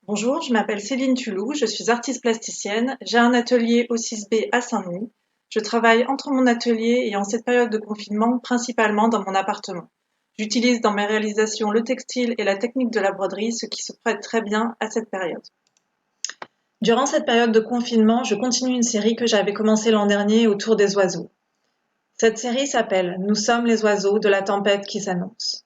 Bonjour, je m'appelle Céline Tulou, je suis artiste plasticienne. J'ai un atelier au 6B à Saint-Denis. Je travaille entre mon atelier et en cette période de confinement, principalement dans mon appartement. J'utilise dans mes réalisations le textile et la technique de la broderie, ce qui se prête très bien à cette période. Durant cette période de confinement, je continue une série que j'avais commencée l'an dernier autour des oiseaux. Cette série s'appelle Nous sommes les oiseaux de la tempête qui s'annonce.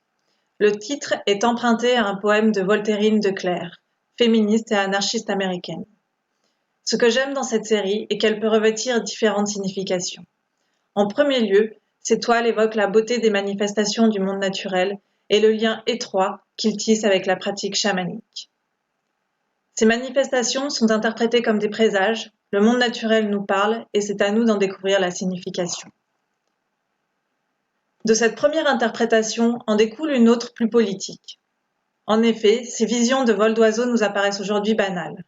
Le titre est emprunté à un poème de Voltairine de Cleyre, féministe et anarchiste américaine. Ce que j'aime dans cette série est qu'elle peut revêtir différentes significations. En premier lieu, ces toiles évoquent la beauté des manifestations du monde naturel et le lien étroit qu'ils tissent avec la pratique chamanique. Ces manifestations sont interprétées comme des présages, le monde naturel nous parle et c'est à nous d'en découvrir la signification. De cette première interprétation en découle une autre plus politique. En effet, ces visions de vol d'oiseaux nous apparaissent aujourd'hui banales.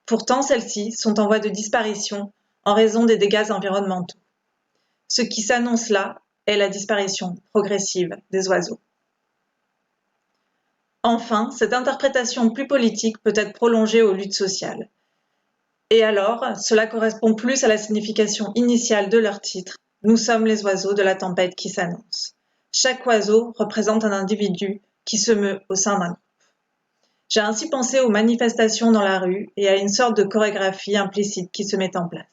Pourtant, celles-ci sont en voie de disparition en raison des dégâts environnementaux. Ce qui s'annonce là est la disparition progressive des oiseaux. Enfin, cette interprétation plus politique peut être prolongée aux luttes sociales. Et alors, cela correspond plus à la signification initiale de leur titre, Nous sommes les oiseaux de la tempête qui s'annonce. Chaque oiseau représente un individu qui se meut au sein d'un groupe. J'ai ainsi pensé aux manifestations dans la rue et à une sorte de chorégraphie implicite qui se met en place.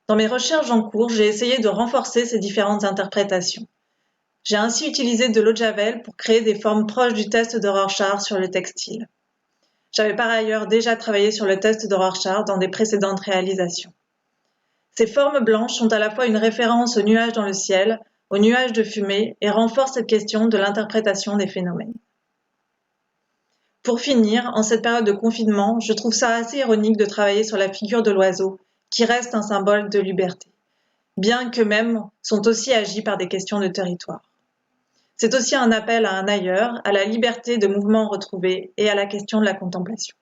Dans mes recherches en cours, j'ai essayé de renforcer ces différentes interprétations. J'ai ainsi utilisé de l'eau de Javel pour créer des formes proches du test de Rorschach sur le textile. J'avais par ailleurs déjà travaillé sur le test de Rorschach dans des précédentes réalisations. Ces formes blanches sont à la fois une référence aux nuages dans le ciel, aux nuages de fumée et renforcent cette question de l'interprétation des phénomènes. Pour finir, en cette période de confinement, je trouve ça assez ironique de travailler sur la figure de l'oiseau, qui reste un symbole de liberté, bien qu'eux-mêmes sont aussi agis par des questions de territoire. C'est aussi un appel à un ailleurs, à la liberté de mouvement retrouvé et à la question de la contemplation.